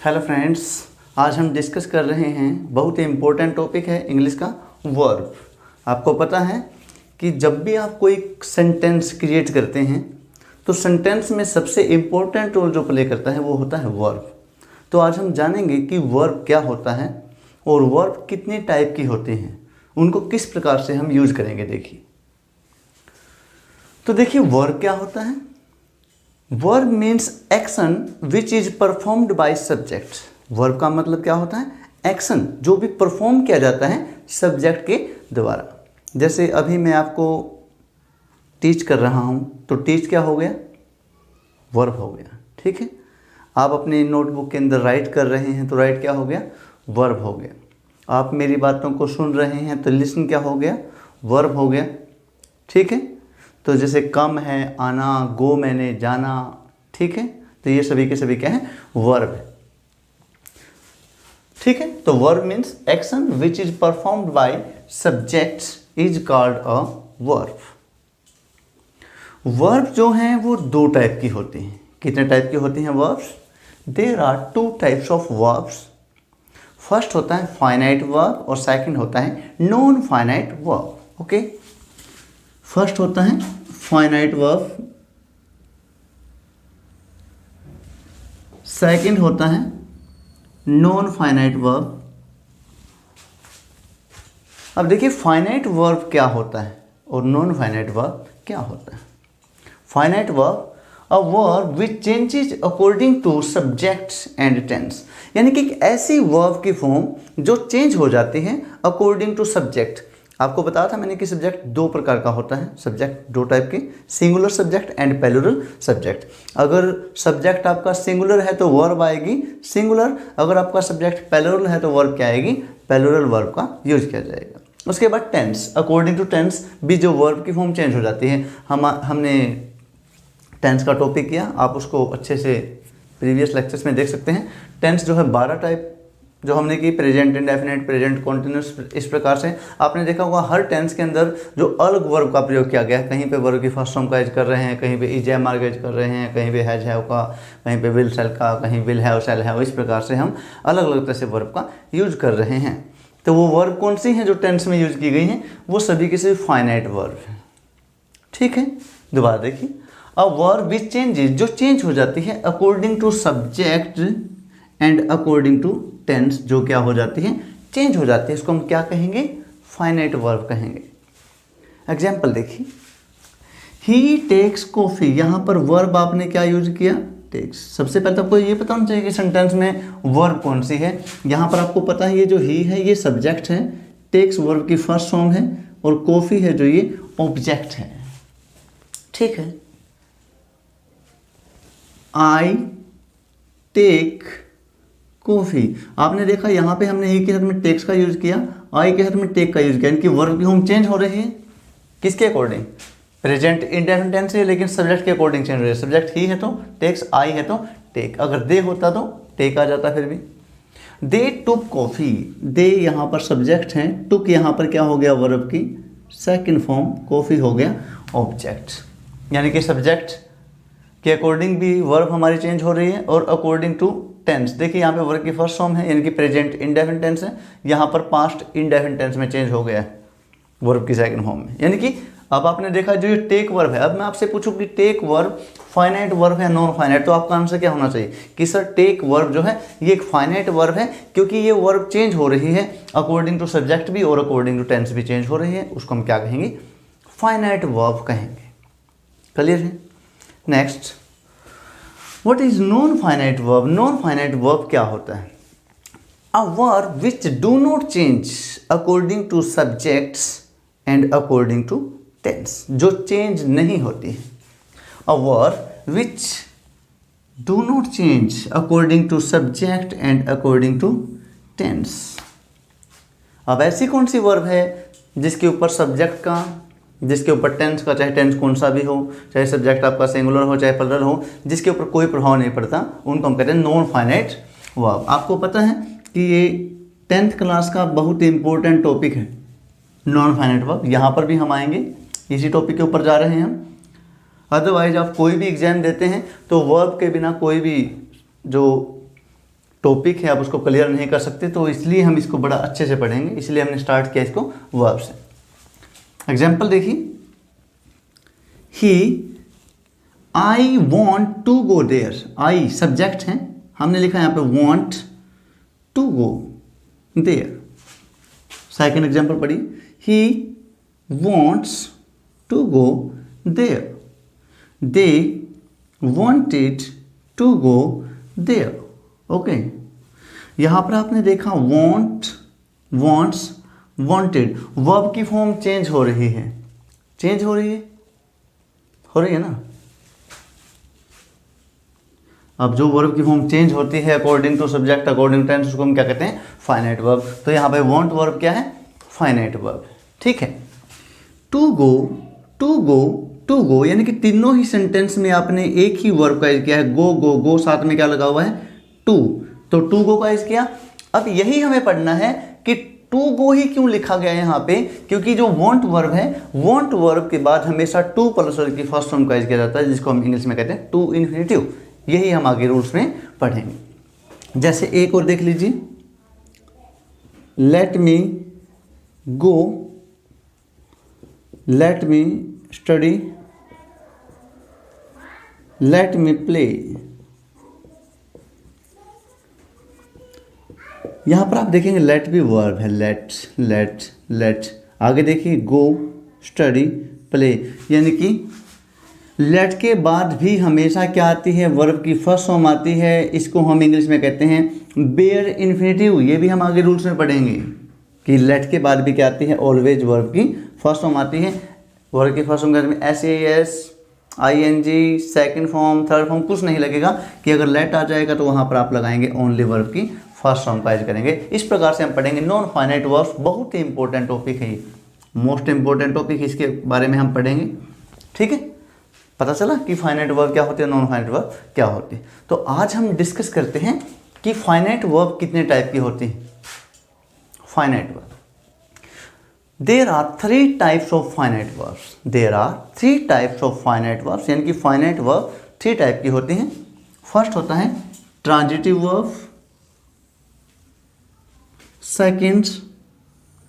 Hello friends, आज हम discuss कर रहे हैं बहुत ही इम्पोर्टेंट टॉपिक है इंग्लिश का वर्ब। आपको पता है कि जब भी आप कोई सेंटेंस क्रिएट करते हैं तो सेंटेंस में सबसे इम्पोर्टेंट रोल जो प्ले करता है वो होता है वर्ब। तो आज हम जानेंगे कि वर्ब क्या होता है और वर्ब कितने टाइप की होती हैं, उनको किस प्रकार से हम यूज करेंगे। देखिए वर्ब क्या होता है। Verb means action which is performed by subject. Verb का मतलब क्या होता है? एक्शन जो भी परफॉर्म किया जाता है सब्जेक्ट के द्वारा। जैसे अभी मैं आपको टीच कर रहा हूँ तो टीच क्या हो गया? वर्ब हो गया। ठीक है। आप अपने नोटबुक के अंदर राइट कर रहे हैं तो राइट क्या हो गया? वर्ब हो गया। आप मेरी बातों को सुन रहे हैं तो लिसन क्या हो गया? वर्ब हो गया। ठीक है। तो जैसे कम है, आना, गो मैंने, जाना। ठीक है। तो ये सभी के सभी क्या है? वर्ब है। ठीक है। तो verb means action which is performed by subject is called a verb. Verb जो हैं वो दो टाइप की होती हैं। कितने टाइप की होती हैं verbs? There are two types of verbs. First होता है फाइनाइट वर्ब और सेकंड होता है non finite verb. Okay. First होता है फाइनाइट वर्ब, सेकंड होता है नॉन फाइनाइट वर्ब। अब देखिए फाइनाइट वर्ब क्या होता है और नॉन फाइनाइट वर्ब क्या होता है। Finite verb a verb which changes according to subjects and tense, यानी कि एक ऐसी वर्ब की फॉर्म जो चेंज हो जाती है अकॉर्डिंग टू सब्जेक्ट। आपको बताया था मैंने कि सब्जेक्ट दो प्रकार का होता है। सब्जेक्ट दो टाइप के, singular subject and plural subject. अगर सब्जेक्ट आपका सिंगुलर है तो वर्ब आएगी सिंगुलर, अगर आपका सब्जेक्ट प्लूरल है तो वर्ब क्या आएगी? प्लूरल वर्ब का यूज किया जाएगा। उसके बाद टेंस, अकॉर्डिंग टू टेंस भी जो वर्ब की फॉर्म चेंज हो जाती है। हमने टेंस का टॉपिक किया, आप उसको अच्छे से प्रीवियस लेक्चर्स में देख सकते हैं। टेंस जो है 12 टाइप जो हमने की, प्रेजेंट इंडेफिनिट, प्रेजेंट कॉन्टिन्यूस, इस प्रकार से आपने देखा होगा हर टेंस के अंदर जो अलग वर्ब का प्रयोग किया गया है। कहीं पे वर्ब की फर्स्ट फॉर्म का यूज कर रहे हैं, कहीं पे इज एम आर का यूज कर रहे हैं, कहीं पे हैज हैव का, कहीं पे विल सेल का, कहीं विल हैव सेल हैव। इस प्रकार से हम अलग अलग तरह से वर्ब का यूज कर रहे हैं। तो वो वर्ब कौन सी हैं जो टेंस में यूज की गई हैं? वो सभी के सभी फाइनाइट वर्ब है। ठीक है। दोबारा देखिए, अ वर्ब विच चेंजेस, जो चेंज हो जाती है according to subject and according to tense, जो क्या हो जाती है? चेंज हो जाती है। इसको हम क्या कहेंगे? फाइनाइट वर्ब कहेंगे। एग्जाम्पल देखिए, ही टेक्स कॉफी। यहां पर वर्ब आपने क्या यूज किया? टेक्स। सबसे पहले तो आपको ये पता होना चाहिए कि सेंटेंस में वर्ब कौन सी है। यहां पर आपको पता है ये जो ही है ये सब्जेक्ट है, टेक्स वर्ब की फर्स्ट फॉर्म है और कॉफी है जो ये ऑब्जेक्ट है। ठीक है। I take coffee. आपने देखा यहाँ पे हमने ही के साथ में टेक्स का यूज किया, आई के साथ में टेक का यूज किया। इनकी वर्ब की फॉर्म चेंज हो रही है किसके अकॉर्डिंग? प्रेजेंट इंडेफिनिट टेंस है, लेकिन सब्जेक्ट के अकॉर्डिंग चेंज हो रही है। सब्जेक्ट ही है तो टेक्स, आई है तो टेक। अगर दे होता तो टेक आ जाता। फिर भी दे टुक कॉफी, दे यहाँ पर सब्जेक्ट है, टुक यहाँ पर क्या हो गया? वर्ब की सेकेंड फॉर्म, कॉफी हो गया ऑब्जेक्ट। यानी कि सब्जेक्ट के अकॉर्डिंग भी वर्ब हमारी चेंज हो रही है और अकॉर्डिंग टू टेंस। देखिए यहाँ पे वर्ब की फर्स्ट फॉर्म है यानी कि प्रेजेंट इंडेफिनिट टेंस है, यहाँ पर पास्ट इंडेफिनिट टेंस में चेंज हो गया है वर्ब की सेकंड फॉर्म में। यानी कि अब आपने देखा जो ये टेक वर्ब है। अब मैं आपसे पूछूं कि टेक वर्ब फाइनाइट वर्ब है नॉन फाइनाइट, तो आपका आंसर क्या होना चाहिए कि सर टेक वर्ब जो है ये एक फाइनाइट वर्ब है, क्योंकि ये वर्ब चेंज हो रही है अकॉर्डिंग टू सब्जेक्ट भी और अकॉर्डिंग टू टेंस भी चेंज हो रही है। उसको हम क्या कहेंगे? फाइनाइट वर्ब कहेंगे। क्लियर है? Next, what is non finite verb? Non finite verb क्या होता है? A verb which do not change according to subjects and according to tense, जो चेंज नहीं होती है। A verb which do not change according to subject and according to tense. अब ऐसी कौन सी वर्ब है जिसके ऊपर सब्जेक्ट का, जिसके ऊपर टेंस का, चाहे टेंस कौन सा भी हो, चाहे सब्जेक्ट आपका सिंगुलर हो चाहे प्लूरल हो, जिसके ऊपर कोई प्रभाव नहीं पड़ता, उनको हम कहते हैं नॉन फाइनाइट वर्ब। आपको पता है कि ये 10th क्लास का बहुत ही इंपॉर्टेंट टॉपिक है नॉन फाइनाइट वर्ब। यहाँ पर भी हम आएंगे, इसी टॉपिक के ऊपर जा रहे हैं हम। अदरवाइज आप कोई भी एग्जाम देते हैं तो वर्ब के बिना कोई भी जो टॉपिक है, आप उसको क्लियर नहीं कर सकते, तो इसलिए हम इसको बड़ा अच्छे से पढ़ेंगे, इसलिए हमने स्टार्ट किया इसको वर्ब से। एग्जाम्पल देखिए, he I want to go there, I subject है, हमने लिखा यहाँ पे want to go there. Second example पढ़िए, he wants to go there, they wanted to go there. Okay, यहाँ पर आपने देखा वॉन्ट, वॉन्ट्स, वॉन्टेड, वर्ब की फॉर्म चेंज हो रही है, चेंज हो रही है ना। अब जो वर्ब की फॉर्म चेंज होती है according to subject, according tense, उसको हम क्या कहते हैं, फाइनाइट वर्ब। तो यहाँ पे वांट वर्ब क्या है, फाइनाइट वर्ब, ठीक है। To go, to go, to go, यानी कि तीनों ही सेंटेंस में आपने एक ही वर्ब का यूज किया है, गो गो गो, साथ में क्या लगा हुआ है, टू, तो टू गो का यूज किया। अब यही हमें पढ़ना है कि टू गो ही क्यों लिखा गया है यहाँ पे, क्योंकि जो वांट वर्ब है, वांट वर्ब के बाद हमेशा टू प्लस वर्ब की फर्स्ट फॉर्म का यूज किया जाता है, जिसको हम इंग्लिश में कहते हैं टू इन्फिनेटिव। यही हम आगे रूल्स में पढ़ेंगे। जैसे एक और देख लीजिए, let me go, let me study, let me play. यहां पर आप देखेंगे लेट भी वर्ब है, लेट लेट लेट। आगे देखिए गो, स्टडी, प्ले, यानी कि लेट के बाद भी हमेशा क्या आती है, वर्ब की फर्स्ट फॉर्म आती है, इसको हम इंग्लिश में कहते हैं बेयर इन्फिनेटिव। ये भी हम आगे रूल्स में पढ़ेंगे कि लेट के बाद भी क्या आती है, ऑलवेज वर्ब की फर्स्ट फॉर्म आती है। वर्ब की फर्स्ट फॉर्म में SAS, ING, second form, third form कुछ नहीं लगेगा, कि अगर लेट आ जाएगा तो वहाँ पर आप लगाएंगे ओनली वर्ब की फर्स्ट फॉर्म का यूज करेंगे। इस प्रकार से हम पढ़ेंगे नॉन फाइनाइट वर्ब्स। बहुत ही इंपॉर्टेंट टॉपिक है, मोस्ट इंपॉर्टेंट टॉपिक, इसके बारे में हम पढ़ेंगे, ठीक है। पता चला कि फाइनाइट वर्ब क्या होती है, नॉन फाइनाइट वर्ब क्या होती है। तो आज हम डिस्कस करते हैं कि फाइनाइट वर्ब कितने टाइप की होती है। Finite verb, there are 3 types of finite verbs, there are 3 types of finite verbs, यानी कि फाइनाइट वर्ब 3 टाइप की होती हैं। फर्स्ट होता है transitive verb, second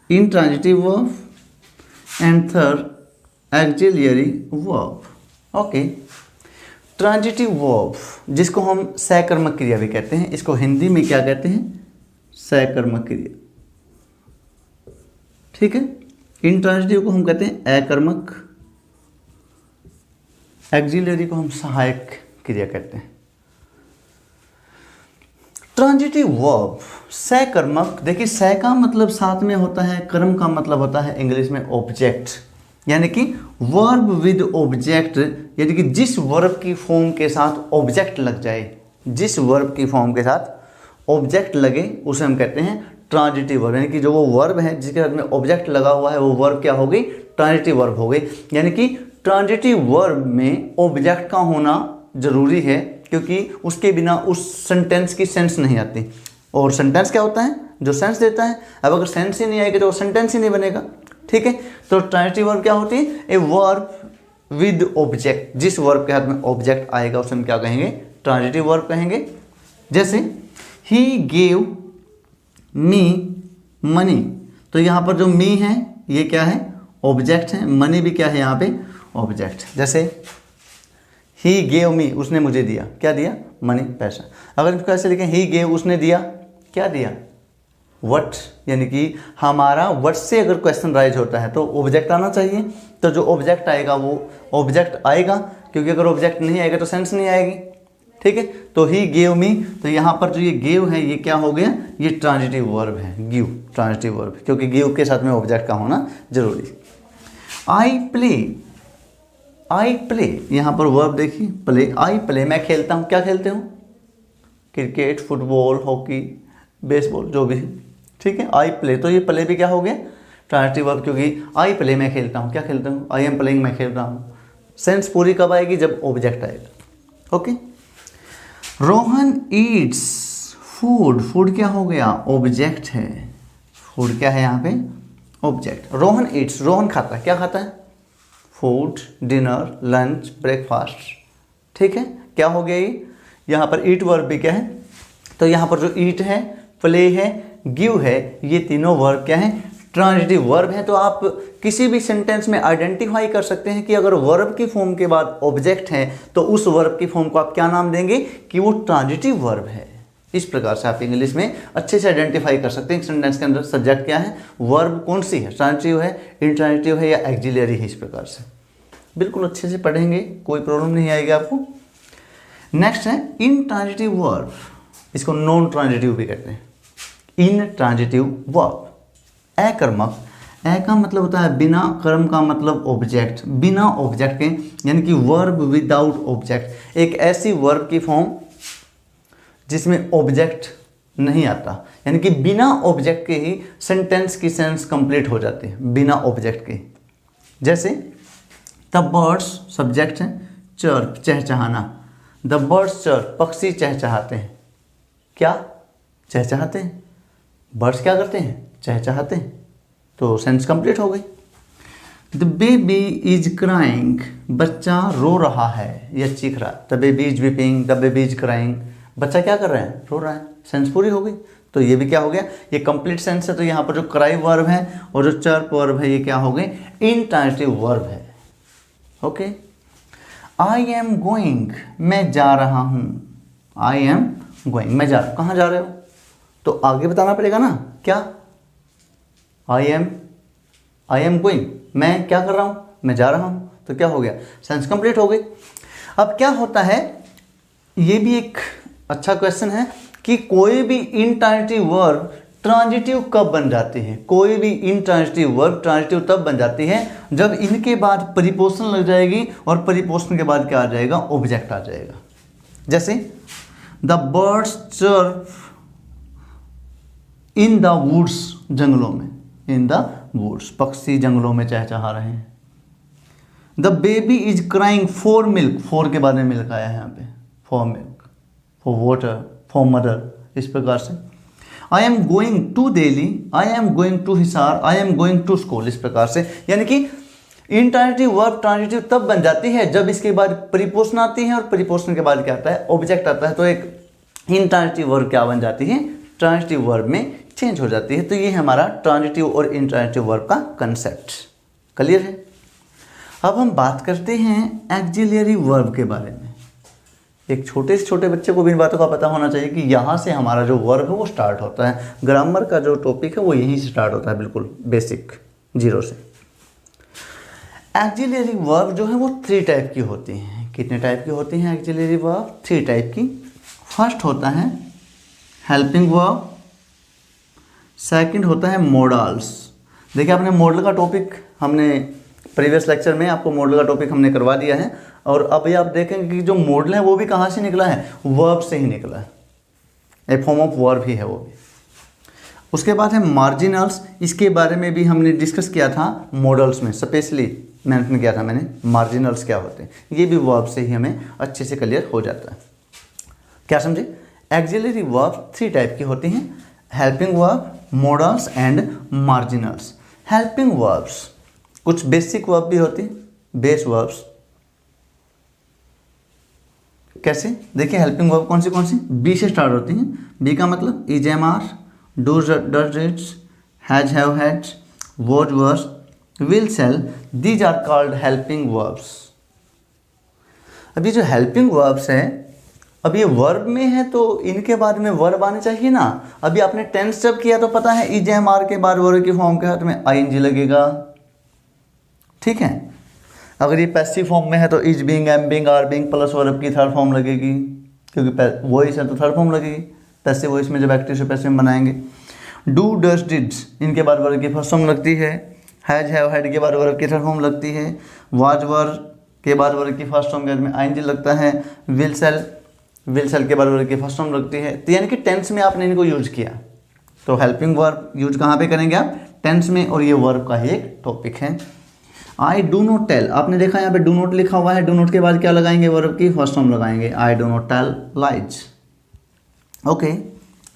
intransitive verb, and third axillary verb. Okay, transitive verb, जिसको हम सकर्मक क्रिया भी कहते हैं, इसको हिंदी में क्या कहते हैं, सकर्मक क्रिया, ठीक है। इंट्रांजिटिव को हम कहते हैं अकर्मक, एक्सिलरी को हम सहायक क्रिया कहते हैं। ट्रांजिटिव वर्ब, सकर्मक, देखिए स का मतलब साथ में होता है, कर्म का मतलब होता है इंग्लिश में ऑब्जेक्ट, यानी कि वर्ब विद ऑब्जेक्ट, यानी कि जिस वर्ब की फॉर्म के साथ ऑब्जेक्ट लग जाए, जिस वर्ब की फॉर्म के साथ ऑब्जेक्ट लगे उसे हम कहते हैं ट्रांजिटिव वर्ब। यानी कि जो वो वर्ब है जिसके साथ में ऑब्जेक्ट लगा हुआ है, वो वर्ब क्या हो गई, ट्रांजिटिव वर्ब हो गई। यानी कि ट्रांजिटिव वर्ब में ऑब्जेक्ट का होना जरूरी है, क्योंकि उसके बिना उस सेंटेंस की सेंस नहीं आती। और सेंटेंस क्या होता है, जो सेंस देता है। अब अगर सेंस ही नहीं आएगी तो सेंटेंस ही नहीं बनेगा, ठीक है। तो ट्रांजिटिव वर्ब क्या होती है, ए वर्ब विद ऑब्जेक्ट, जिस वर्ब के हाथ में ऑब्जेक्ट आएगा उसे हम क्या कहेंगे, ट्रांजिटिव वर्ब कहेंगे। जैसे ही गेव मी मनी, तो यहाँ पर जो मी है ये क्या है, ऑब्जेक्ट है, मनी भी क्या है यहाँ पे, ऑब्जेक्ट। जैसे ही गेव मी, उसने मुझे दिया, क्या दिया, मनी, पैसा। अगर इसको ऐसे लिखें, ही गेव, उसने दिया, क्या दिया, वट, यानी कि हमारा वट से अगर क्वेश्चन राइज होता है तो ऑब्जेक्ट आना चाहिए, तो जो ऑब्जेक्ट आएगा वो ऑब्जेक्ट आएगा, क्योंकि अगर ऑब्जेक्ट नहीं आएगा तो सेंस नहीं आएगी, ठीक है। तो ही गेव मी, तो यहाँ पर जो ये गेव है ये क्या हो गया, ये ट्रांजिटिव वर्ब है, गिव ट्रांजिटिव वर्ब, क्योंकि गिव के साथ में ऑब्जेक्ट का होना जरूरी। आई प्ले, आई प्ले, यहाँ पर वर्ब देखिए प्ले, आई प्ले, मैं खेलता हूँ, क्या खेलते हूँ, क्रिकेट, फुटबॉल, हॉकी, बेसबॉल, जो भी है, ठीक है। आई प्ले, तो ये प्ले भी क्या हो गया, ट्रांजिटिव वर्ब, क्योंकि आई प्ले मैं खेलता हूँ, क्या खेलता हूँ, आई एम प्लेइंग, मैं खेल रहा हूँ। सेंस पूरी कब आएगी, जब ऑब्जेक्ट आएगा, okay. Rohan Yeats food, food क्या हो गया, ऑब्जेक्ट है, फूड क्या है यहाँ पे, ऑब्जेक्ट। रोहन ईट्स, रोहन खाता है, क्या खाता है, फूड, डिनर, लंच, ब्रेकफास्ट, ठीक है। क्या हो गया ये, यहाँ पर ईट वर्ब भी क्या है, तो यहाँ पर जो ईट है, प्ले है, गिव है, ये तीनों वर्ब क्या है? ट्रांजिटिव वर्ब है। तो आप किसी भी सेंटेंस में आइडेंटिफाई कर सकते हैं कि अगर वर्ब की फॉर्म के बाद ऑब्जेक्ट है तो उस वर्ब की फॉर्म को आप क्या नाम देंगे कि वो ट्रांजिटिव वर्ब है। इस प्रकार से आप इंग्लिश में अच्छे से आइडेंटिफाई कर सकते हैं सेंटेंस के अंदर सब्जेक्ट क्या है, वर्ब कौन सी है, ट्रांजिटिव है, इंट्रांजिटिव है या एक्सिलरी है। इस प्रकार से बिल्कुल अच्छे से पढ़ेंगे, कोई प्रॉब्लम नहीं आएगी आपको। नेक्स्ट है इनट्रांजिटिव वर्ब, इसको नॉन ट्रांजिटिव भी कहते हैं। इनट्रांजिटिव वर्ब अकर्मक, ए का मतलब होता है बिना, कर्म का मतलब ऑब्जेक्ट, बिना ऑब्जेक्ट के, यानी कि वर्ब विदाउट ऑब्जेक्ट। एक ऐसी वर्ब की फॉर्म जिसमें ऑब्जेक्ट नहीं आता, यानी कि बिना ऑब्जेक्ट के ही सेंटेंस की सेंस कंप्लीट हो जाती है, बिना ऑब्जेक्ट के। जैसे द बर्ड्स सब्जेक्ट है, चर्प चहचहाना, द बर्ड्स चर्प पक्षी चहचहाते हैं। क्या? चहचहाते हैं। बर्ड्स क्या करते हैं? चहचहाते हैं। तो सेंस कंप्लीट हो गई। द बेबी इज क्राइंग, बच्चा रो रहा है या चीख रहा है। The baby is weeping, the baby is crying, बच्चा क्या कर रहा है? रो रहा है। सेंस पूरी हो गई। तो ये भी क्या हो गया? ये कंप्लीट सेंस है। तो यहाँ पर जो क्राई वर्ब है और जो चर्प वर्ब है ये क्या हो गए? इनट्रांजिटिव वर्ब है। ओके। आई एम गोइंग, मैं जा रहा हूँ। आई एम गोइंग, मैं जा रहा हूँ। कहाँ जा रहे हो? तो आगे बताना पड़ेगा ना। क्या? आई एम गोइंग, मैं क्या कर रहा हूँ? मैं जा रहा हूँ। तो क्या हो गया? सेंस कंप्लीट हो गई। अब क्या होता है, ये भी एक अच्छा क्वेश्चन है कि कोई भी इनट्रांजिटिव वर्ब ट्रांजिटिव कब बन जाती है? कोई भी इनट्रांजिटिव वर्ब ट्रांजिटिव तब बन जाती है जब इनके बाद प्रीपोजिशन लग जाएगी और प्रीपोजिशन के बाद क्या आ जाएगा? ऑब्जेक्ट आ जाएगा। जैसे the birds chirp in the woods, जंगलों में, इन द वुड्स, पक्षी जंगलों में चहचहा रहे हैं। The baby is crying for milk, for के बाद में मिल्क आया है यहाँ पे, for milk, for water, for mother. इस प्रकार से I am going to Delhi, I am going to Hisar, I am going to school. इस प्रकार से यानी कि इनट्रांजिटिव वर्ब ट्रांजिटिव तब बन जाती है जब इसके बाद प्रीपोजिशन आती है और प्रीपोजिशन के बाद क्या आता है? ऑब्जेक्ट आता है। तो एक इनट्रांजिटिव वर्ब क्या बन जाती है? ट्रांजिटिव वर्ब में चेंज हो जाती है। तो ये हमारा ट्रांजिटिव और इनट्रांजिटिव वर्ब का कंसेप्ट क्लियर है। अब हम बात करते हैं एक्सिलरी वर्ब के बारे में। एक छोटे से छोटे बच्चे को भी इन बातों का पता होना चाहिए कि यहाँ से हमारा जो वर्ब है वो स्टार्ट होता है। ग्रामर का जो टॉपिक है वो यहीं से स्टार्ट होता है, बिल्कुल बेसिक, जीरो से। एक्सिलरी वर्ब जो है वो 3 टाइप की होती हैं। कितने टाइप की होती हैं एक्सिलरी वर्ब? 3 टाइप की। फर्स्ट होता है हेल्पिंग वर्ब, सेकंड होता है मॉडल्स। देखिए आपने मॉडल का टॉपिक, हमने प्रीवियस लेक्चर में आपको मॉडल का टॉपिक हमने करवा दिया है। और अभी आप देखेंगे कि जो मॉडल है वो भी कहाँ से निकला है? वर्ब से ही निकला है, ए फॉर्म ऑफ वर्ब ही है वो भी। उसके बाद है मार्जिनल्स, इसके बारे में भी हमने डिस्कस किया था मॉडल्स में, स्पेशली मेंशन किया था मैंने मार्जिनल्स क्या होते हैं। ये भी वर्ब से ही हमें अच्छे से क्लियर हो जाता है। क्या समझे? एक्सिलरी वर्ब 3 टाइप की होती हैं, helping verb, modals and marginals. Helping verbs कुछ बेसिक वर्ब भी होती, बेस वर्ब्स। कैसे? देखिए हेल्पिंग वर्ब कौन सी? बी से स्टार्ट होती हैं। बी का मतलब is, am, are, does, does, did, has, have, had, was, were, will, shall, these are called helping verbs. अब ये जो हेल्पिंग वर्ब्स है, अब ये वर्ब में है तो इनके बाद में वर्ब आने चाहिए ना। अभी आपने टेंस जब किया तो पता है इज, एम, आर के बाद वर्ब की फॉर्म के हाथ में आईएनजी लगेगा, ठीक है। अगर ये पैसिव फॉर्म में है तो is being, am being, are being plus verb की थर्ड फॉर्म लगेगी, क्योंकि वॉइस है तो थर्ड फॉर्म लगेगी। पैसिव वॉइस में जब एक्टिव से पैसिव बनाएंगे। डू, डज, डिड्स इनके बाद वर्ब की फर्स्ट फॉर्म लगती है। हैज, हैव, हैड के बाद वर्ब की थर्ड फॉर्म लगती है। वाज, वर के बाद वर्ब की फर्स्ट फॉर्म के बाद में आईएनजी लगता है। विल सेल के बाद वर्ब की फर्स्ट फॉर्म लगती है। तो यानी कि टेंस में आपने इनको यूज किया। तो हेल्पिंग वर्ब यूज कहाँ पे करेंगे आप? टेंस में। और ये वर्ब का ही एक टॉपिक है। आई डू नॉट टेल, आपने देखा यहाँ पे डू नॉट लिखा हुआ है। डू नॉट के बाद क्या लगाएंगे? वर्ब की फर्स्ट फॉर्म लगाएंगे। I do not tell lies. Okay.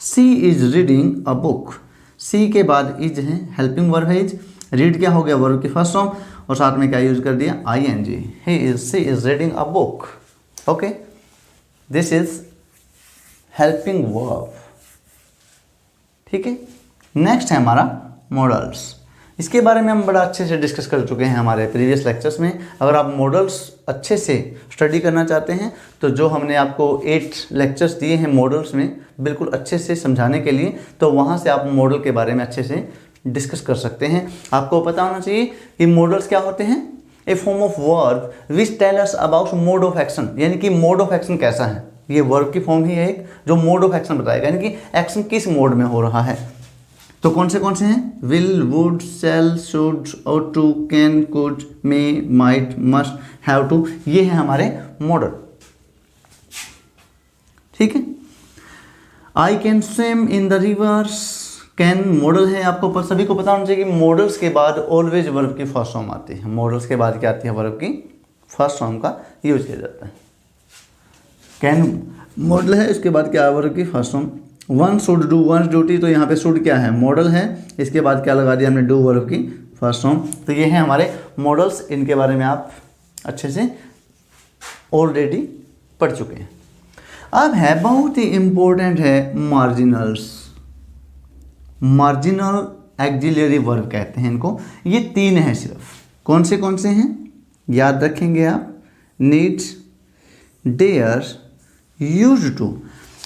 She is reading a book, she के बाद इज है, हेल्पिंग वर्ब है इज। रीड क्या हो गया? वर्ब की फर्स्ट फॉर्म और साथ में क्या यूज कर दिया? ING. She is reading a book. Okay, this is helping verb. ठीक है, नेक्स्ट है हमारा मॉडल्स। इसके बारे में हम बड़ा अच्छे से डिस्कस कर चुके हैं हमारे प्रीवियस लेक्चर्स में। अगर आप मॉडल्स अच्छे से स्टडी करना चाहते हैं तो जो हमने आपको 8 लेक्चर्स दिए हैं मॉडल्स में बिल्कुल अच्छे से समझाने के लिए, तो वहाँ से आप मॉडल के बारे में अच्छे से डिस्कस कर सकते हैं। आपको पता होना चाहिए कि मॉडल्स क्या होते हैं। A form of verb which tell us about mode of action, यानी कि मोड ऑफ एक्शन कैसा है। ये वर्ब की फॉर्म ही है एक जो मोड ऑफ एक्शन बताएगा, यानी कि एक्शन किस मोड में हो रहा है। तो कौन से हैं? Will, would, shall, should, ought to, can, could, may, might, must, have to, ये है हमारे मॉडल। ठीक है, I can swim in the rivers, can model है। आपको सभी को पता होना चाहिए कि मॉडल्स के बाद ऑलवेज वर्ब की फर्स्ट फॉर्म आती है। मॉडल्स के बाद क्या आती है? वर्ब की फर्स्ट फॉर्म का यूज किया जाता है। कैन मॉडल है, इसके बाद क्या है? वर्ब की first form. One should do once duty, तो यहाँ पे शुड क्या है? मॉडल है। इसके बाद क्या लगा दिया हमने? डू वर्ब की फर्स्ट फॉर्म। तो ये है हमारे मॉडल्स, इनके बारे में आप अच्छे से ऑलरेडी पढ़ चुके हैं। अब है बहुत ही इंपॉर्टेंट है मार्जिनल्स। मार्जिनल एक्सिलरी वर्ब कहते हैं इनको। ये 3 हैं सिर्फ। कौन से हैं? याद रखेंगे आप। Needs, dare, use to.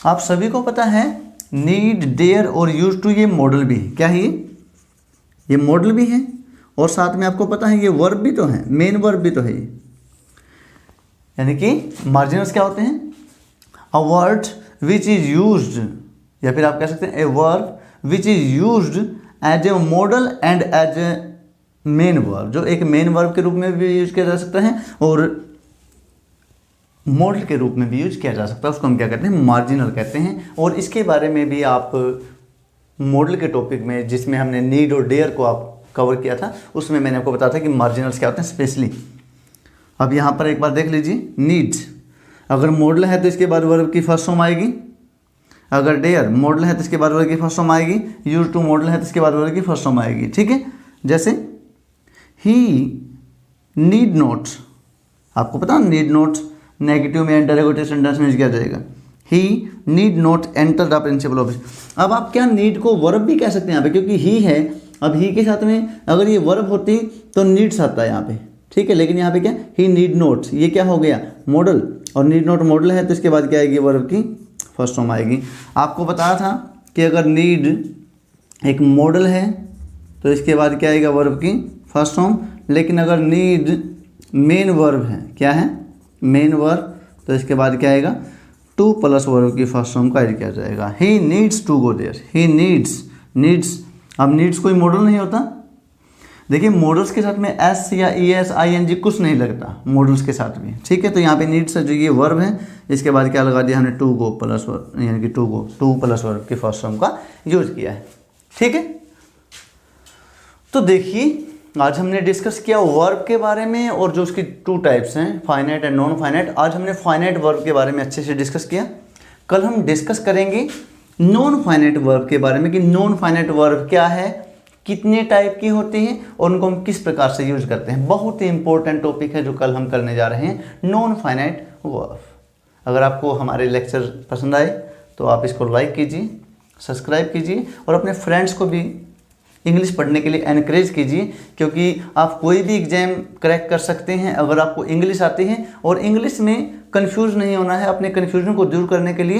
आप सभी को पता है नीड, डेयर और यूज टू ये मॉडल भी है। क्या है ये मॉडल भी है और साथ में आपको पता है ये वर्ब भी तो है, मेन वर्ब भी तो है ये। यानी कि मार्जिनल्स क्या होते हैं? A word which is used, या फिर आप कह सकते हैं a verb which is used as a model and as a main verb, जो एक मेन वर्ब के रूप में भी यूज किया जा सकता है और मॉडल के रूप में भी यूज किया जा सकता है। उसको हम क्या कहते हैं? मार्जिनल कहते हैं। और इसके बारे में भी आप मॉडल के टॉपिक में, जिसमें हमने नीड और डेयर को आप कवर किया था, उसमें मैंने आपको बताया था कि मार्जिनल्स क्या होते हैं स्पेशली। अब यहाँ पर एक बार देख लीजिए। नीड्स अगर मॉडल है तो इसके बाद वर्ब की फर्स्ट फॉर्म आएगी। अगर डेयर मॉडल है तो इसके बाद वर्ब की फर्स्ट फॉर्म आएगी। यूज टू मॉडल है तो इसके बाद वर्ब की फर्स्ट फॉर्म आएगी। ठीक है, जैसे ही नीड नॉट, आपको पता नीड नॉट नेगेटिव में इंटरोगेटिव सेंटेंस में यूज किया जाएगा। He need not enter the principal office. अब आप क्या नीड को वर्ब भी कह सकते हैं यहाँ पे, क्योंकि ही है। अब ही के साथ में अगर ये वर्ब होती तो नीड्स आता है यहाँ पे। ठीक है, लेकिन यहाँ पे क्या? ही नीड नॉट, ये क्या हो गया? मॉडल। और नीड नॉट मॉडल है तो इसके बाद क्या आएगी? वर्ब की फर्स्ट फॉर्म आएगी। आपको बताया था कि अगर नीड एक मॉडल है तो इसके बाद क्या आएगा? वर्ब की फर्स्ट फॉर्म। लेकिन अगर नीड मेन वर्ब है, क्या है? मेन वर्ब, तो इसके बाद क्या आएगा? टू प्लस वर्ब की फर्स्ट फॉर्म का किया जाएगा। He needs to go there. He needs. अब नीड्स कोई मॉडल नहीं होता। देखिए मॉडल्स के साथ में एस या E S I N G कुछ नहीं लगता मॉडल्स के साथ में। ठीक है, तो यहाँ पे नीड्स जो ये वर्ब है, इसके बाद क्या लगा दिया हमने? टू गो प्लस वर्ब, यानी कि टू प्लस वर्ब की फर्स्ट फॉर्म का यूज किया है। ठीक है, तो देखिए आज हमने डिस्कस किया वर्ब के बारे में और जो उसकी 2 टाइप्स हैं, फाइनाइट एंड नॉन फाइनाइट। आज हमने फाइनाइट वर्ब के बारे में अच्छे से डिस्कस किया। कल हम डिस्कस करेंगे नॉन फाइनाइट वर्ब के बारे में कि नॉन फाइनाइट वर्ब क्या है, कितने टाइप की होती हैं और उनको हम किस प्रकार से यूज करते हैं। बहुत ही इंपॉर्टेंट टॉपिक है जो कल हम करने जा रहे हैं, नॉन फाइनाइट वर्ब। अगर आपको हमारे लेक्चर पसंद आए तो आप इसको लाइक कीजिए, सब्सक्राइब कीजिए और अपने फ्रेंड्स को भी इंग्लिश पढ़ने के लिए एनकरेज कीजिए, क्योंकि आप कोई भी एग्जाम क्रैक कर सकते हैं अगर आपको इंग्लिश आती है। और इंग्लिश में कंफ्यूज नहीं होना है। अपने कन्फ्यूजन को दूर करने के लिए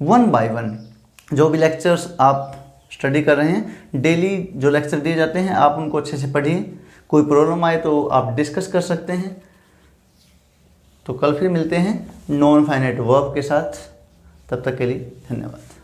1 बाय 1 जो भी लेक्चर्स आप स्टडी कर रहे हैं, डेली जो लेक्चर दिए जाते हैं आप उनको अच्छे से पढ़िए। कोई प्रॉब्लम आए तो आप डिस्कस कर सकते हैं। तो कल फिर मिलते हैं नॉन फाइनाइट वर्ब के साथ। तब तक के लिए धन्यवाद।